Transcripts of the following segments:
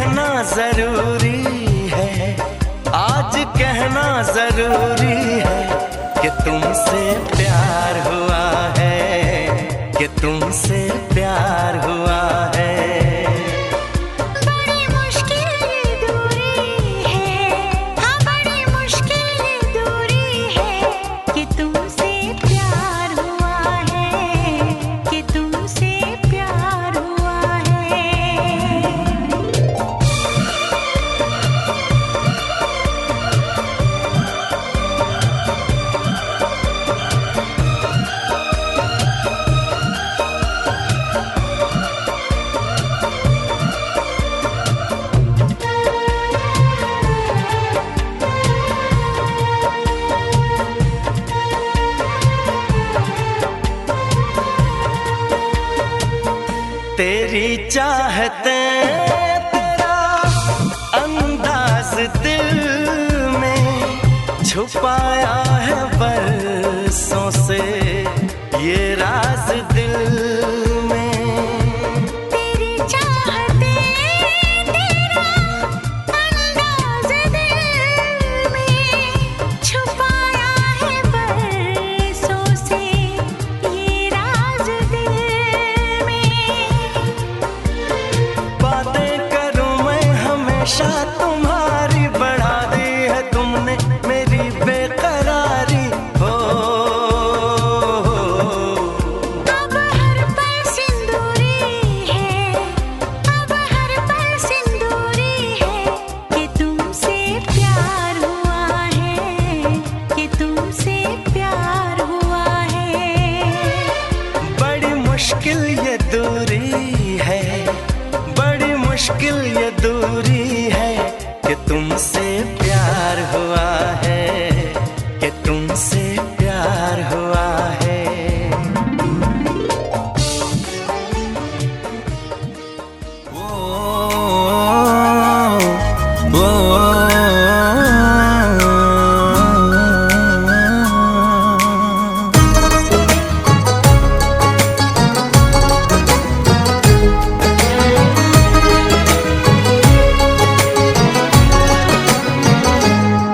कहना जरूरी है, आज कहना जरूरी है कि तुमसे प्यार हुआ है, कि तुमसे प्यार हुआ है। बड़ी मुश्किल ये दूरी है, हाँ बड़ी मुश्किल ये दूरी है कि तुमसे प्यार हुआ है, कि तुमसे प्यार हुआ है। तेरी चाहते तेरा अंदाज दिल में छुपाया है बरसों से ये राज दिल में। तेरी चाहते तेरा अंदाज दिल में छुपाया है बरसों से ये राज दिल में। बातें करूं मैं हमेशा तुम्हारी, बढ़ा दी है तुमने मेरी बेकरारी हो। अब हर पल सिंदूरी है, अब हर पल सिंदूरी है कि तुमसे प्यार हुआ है, कि तुमसे प्यार हुआ है। बड़ी मुश्किल ये दूरी है, बड़ी मुश्किल ये दूरी है कि तुमसे प्यार हुआ है, कि तुमसे प्यार हुआ है।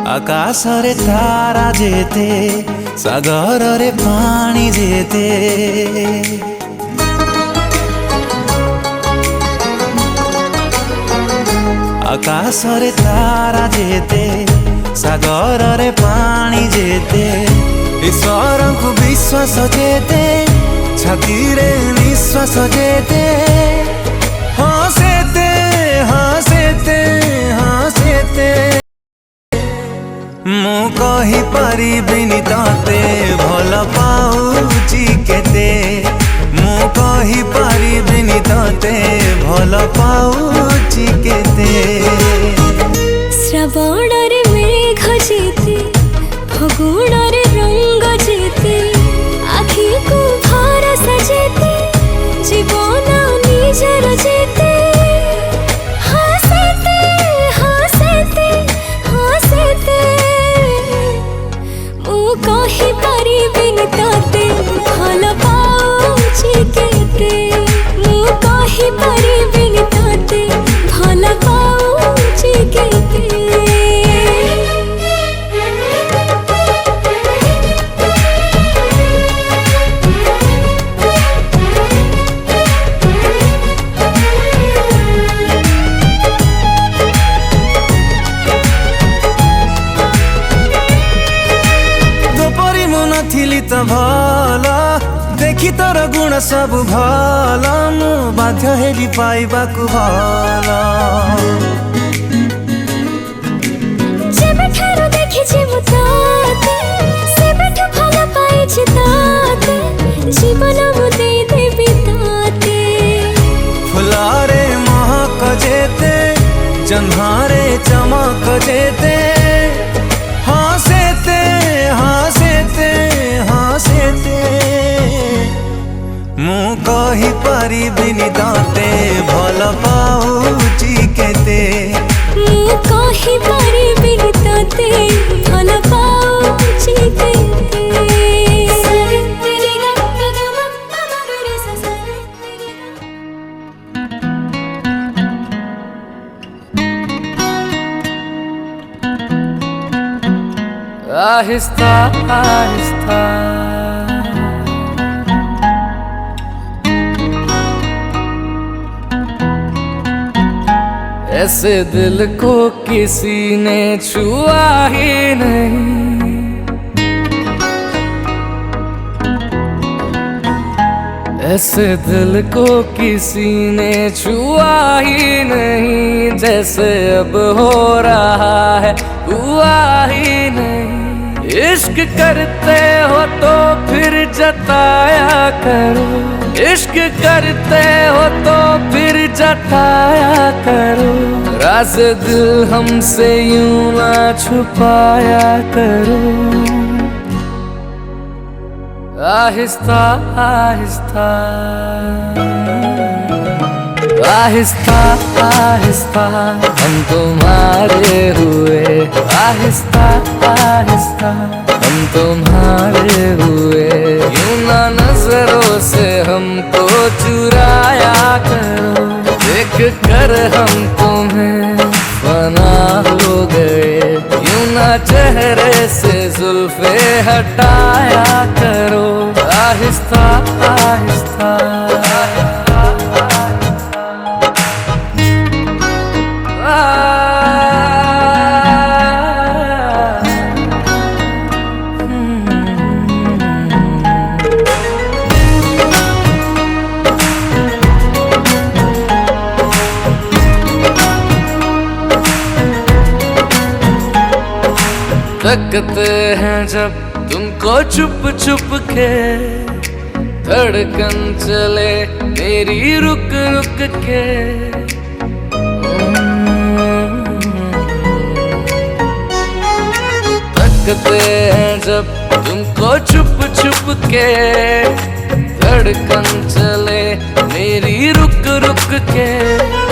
आकाशरे तारा जेते सागररे पानी जेते आकाशरे तारा जेते सागररे पानी जेते ईश्वर को विश्वास जेते छातीरे निश्वास जेते हसेते हसेते हसेते मु कही पारिबिनी तते भल पाउची केते मु कही पारिबिनी तते भल पाउची केते श्रावणरे मेघ जेते फगुणरे रंग जेते आखि को भरसा जेते जीवन निजर जेते हसेते हसेते हसेते मु कहि पारिबिनी तते भल पाउची केते मु कहि पारिबिनी तते भल पाउची केते। तो भल देखी तोर गुण सब भल मु बाध्य हेली पाइबाकु भल जेबेठारु देखिछि मु ताते सेबेठु भल पाइछि ताते जीवन मु देई देबि ताते। फुलारे महक जेते जन्हारे चमक जेते हसेते हसेते हसेते मु कही पारिबिनी तते भल पाउची केते मु कहि पारिबिनी तते भल पाउछि केते। आहिस्ता आहिस्ता। ऐसे दिल को किसी ने छुआ ही नहीं, ऐसे दिल को किसी ने छुआ ही नहीं, जैसे अब हो रहा है हुआ ही नहीं। इश्क करते हो तो फिर जताया करो, इश्क करते हो तो फिर जताया करो, राज़ दिल हमसे यूं ना छुपाया करो। आहिस्ता आहिस्ता आहिस्ता आहिस्ता हम तुम्हारे हुए, आहिस्ता आहिस्ता हम तुम्हारे हुए। यूं ना नजरों से हमको चुराया करो, देख कर हम तुम्हें फना हो गए। यूं ना चेहरे से जुल्फे हटाया करो, आहिस्ता आहिस्ता। तकते हैं जब तुमको छुप छुप के, धड़कन चले मेरी रुक रुक के। तकते हैं जब तुमको छुप छुप के, धड़कन चले मेरी रुक रुक के।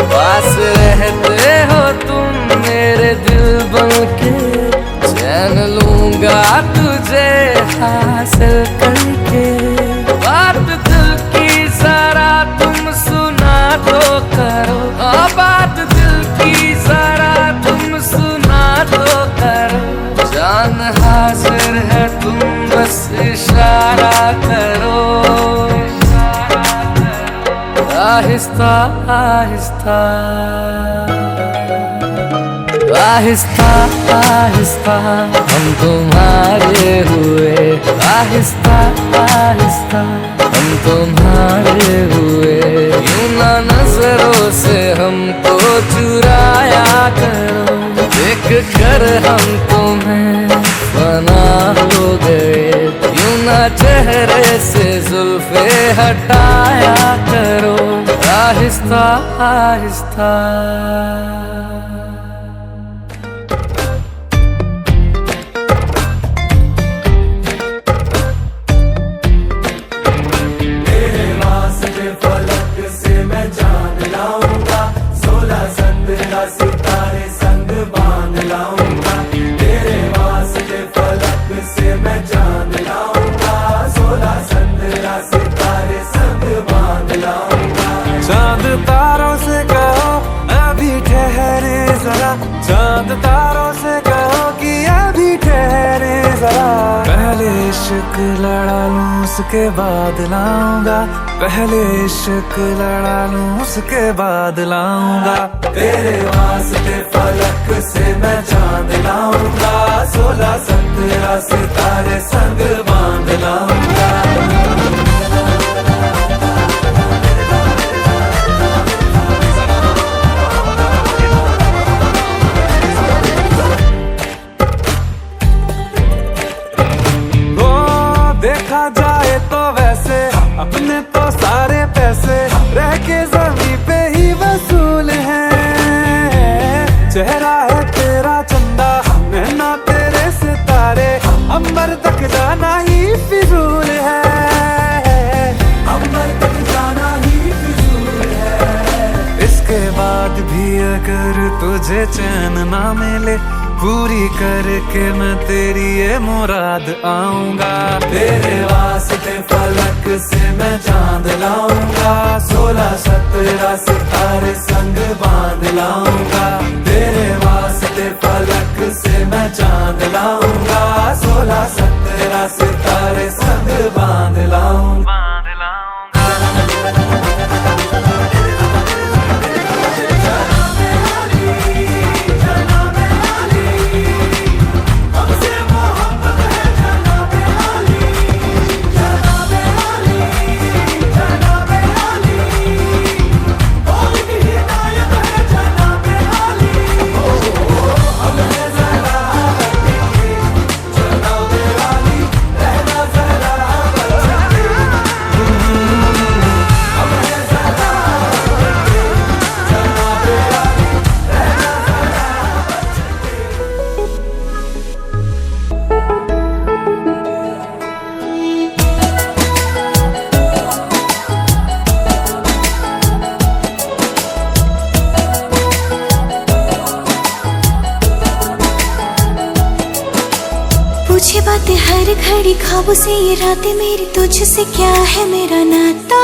पास रहते हो तुम मेरे दिल बन के, चैन लूंगा तुझे हासिल करके। बात दिल की जरा तुम सुना तो करो, हाँ बात दिल की जरा तुम सुना तो करो। जान हाजिर है तुम बस इशारा करो, आहिस्ता आहिस्ता आहिस्ता आहिस्ता हम तुम्हारे हुए, आहिस्ता आहिस्ता हम तुम्हारे हुए। यूं ना नजरों से हमको चुराया करो, देख कर हम तुम्हें फना हो गए। यूं ना चेहरे से जुल्फे हटाया करो, आहिस्ता आहिस्ता। सितारे संग बांध लाऊंगा, तेरे वास्ते फलक से मैं चांद लाऊंगा। 16 15 सितारे संग बांध लाऊंगा। चांद तारों से कहो अभी ठहरे जरा, चांद तारों से कहो कि अभी ठहरे जरा। पहले इश्क लड़ा लूं उसके बाद लाऊंगा, पहले इश्क लड़ा लूं उसके बाद लाऊंगा। तेरे वास्ते फलक से मैं चांद लाऊंगा। 16 17 सितारे संग बांध लाऊंगा। देखा जाए तो वैसे अपने तो सारे पैसे रह के जमीन पे ही वसूल है। चेहरा है तेरा चंदा, नैना तेरे सितारे, अंबर तक जाना ही फिजूल है, अंबर तक जाना ही फिजूल है। इसके बाद भी अगर तुझे चैन ना मिले, पूरी करके मैं तेरी ये मुराद आऊंगा। तेरे वास्ते फलक से मैं चांद लाऊंगा। 16 17 सितारे संग बांध लाऊंगा। तेरे वास्ते फलक से मैं चांद लाऊंगा, 16-17 सितारे संग बांध लाऊंगा। पूछे बातें हर घड़ी ख्वाबों से, ये रातें मेरी तुझसे, क्या है मेरा नाता।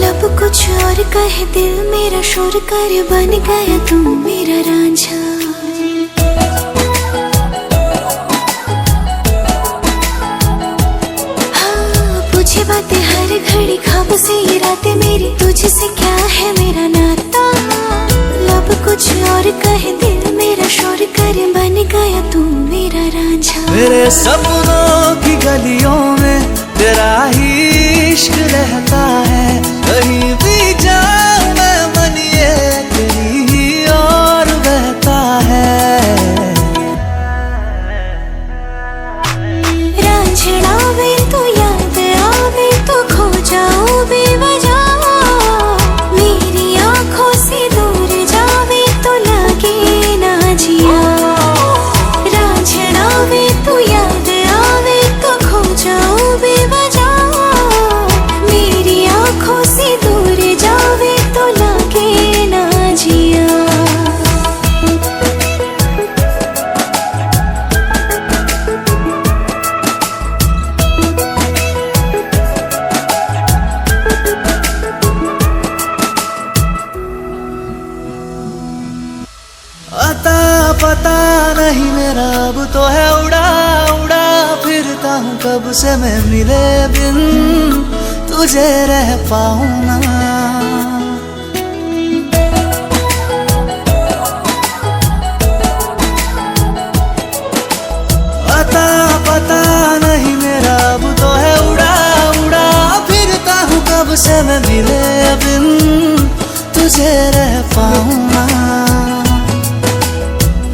लब कुछ और कहे दिल मेरा शोर करे, बन गया तू मेरा रांझा। हाँ, पूछे बातें हर घड़ी ख्वाबों से, ये रातें मेरी तुझसे, क्या है मेरा नाता। लब कुछ और कहे दिल मेरा शोर करे, बन गया तू मेरा रांझा। मेरे सपनों की गलियों में तेरा ही इश्क रहता है, कहीं भी जाऊं मैं मन ये तेरी ही और बहता है। रांझना वे तो याद आवे तो खो जाऊं बेवजह, मेरी आंखों से दूर जावे तो लगे ना जिया। रांझना वे तो याद आवे तो खो जाऊं बेवजह, मेरी आंखों से दूर जावे तो लगे ना जिया। अता पता नहीं मेरा अब तो है उड़ा उड़ा फिरता हूँ, कब से मैं मिले बिन तुझे रह पाऊँ ना। अता पता नहीं मेरा अब तो है उड़ा उड़ा फिरता हूँ, कब से मैं मिले बिन तुझे रह पाऊँ ना।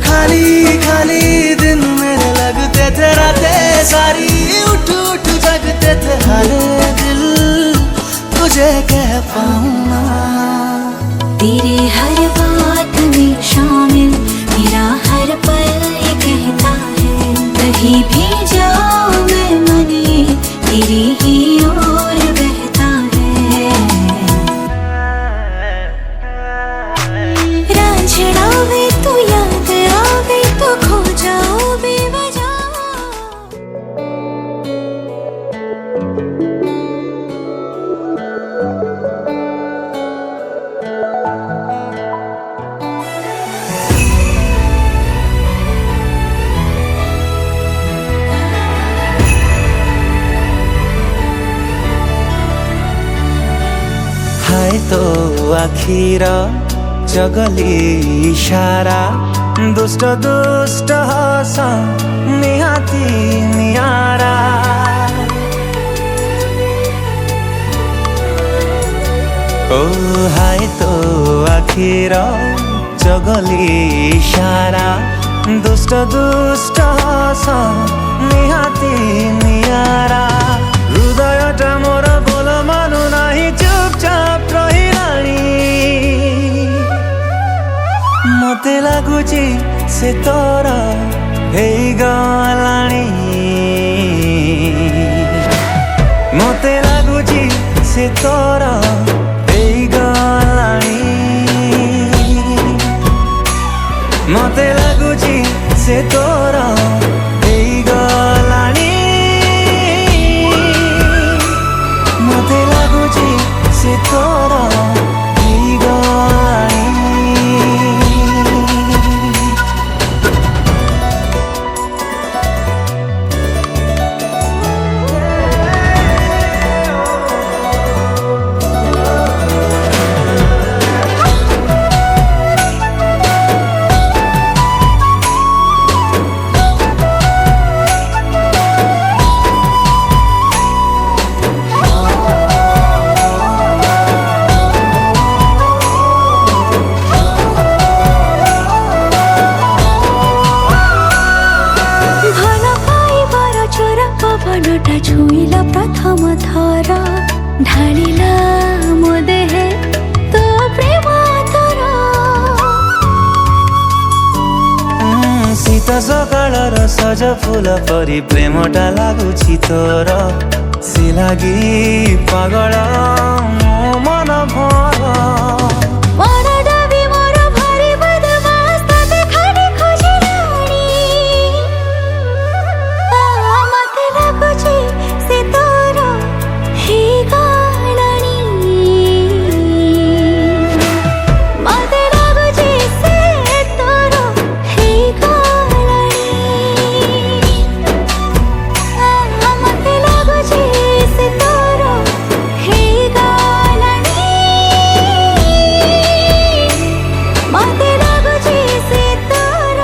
खाली खाली दिन मेरे लगते थे, रातें सारी उठ उठ जगते थे, हर दिल तुझे कह पाऊँ ना। तेरे हर बात में शामिल मेरा हर पल ये कहता है, कहीं भी जाऊं मैं मन ये तेरी ही ओर बहता है। रांझना वे तो याद आवे तो खो जाऊं बेवजह। हाय तो आखिर जगली इशारा, दुष्ट दुष्ट हस निहाती नियारा। ओ हाय तो आखिर जगली इशारा, दुष्ट दुष्ट हस निहाती नियारा। हृदयटा मोर बोल मानु नाही, चुपचाप रहिलानी। मते लागुची से तोर ହେଇଗଲାଣି, मते लागुची से तोर ହେଇଗଲାଣି, मते लागुची से तोर ହେଇଗଲାଣି, मते लागुची से तोर ହେଇଗଲାଣି। ढालिला मोदे है तो प्रेमातर शीत सकाळर सज फूल परी प्रेमटा लागुछि तोर से लागि पागल मो मन भर मोर डबी मोर भारी बदमास तते खाली खोजिलानी मते लागुछि से तोर ही गालानी मते लागुछि से तोर ही गालानी मते लागुछि से तोर ही गालानी मते लागुछि से तोर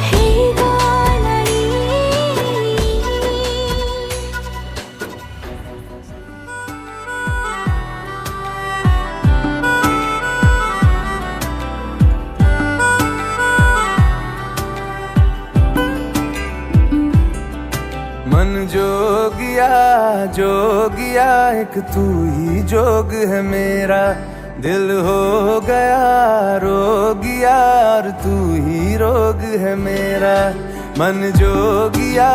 ही गालानी मन जोगिया जोगिया एक तू ही जोग है मेरा दिल हो गया रोगिया और तू ही रोग है मेरा मन जोगिया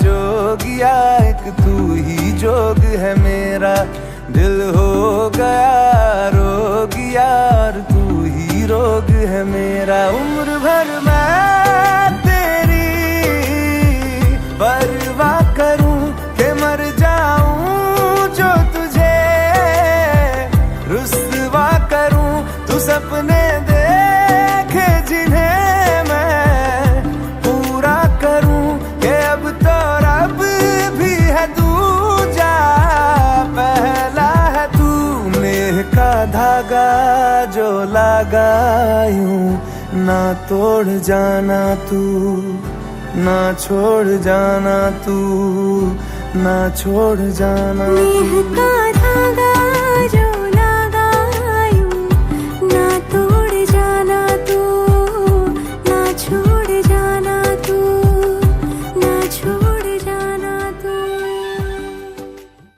जोगिया एक तू ही जोग है मेरा दिल हो गया रोगिया और तू ही रोग है मेरा उम्र भर मैं तेरी परवाह करूं कि मर जाऊं जो तुझे रुसवा करूं तू सपने देखे जिन्हें मैं पूरा करूं कि अब तो रब भी है दूजा पहला है तू नेह का धागा जो लगा यूं ना तोड़ जाना तू ना छोड़ जाना तू ना छोड़ जाना नेह का धागा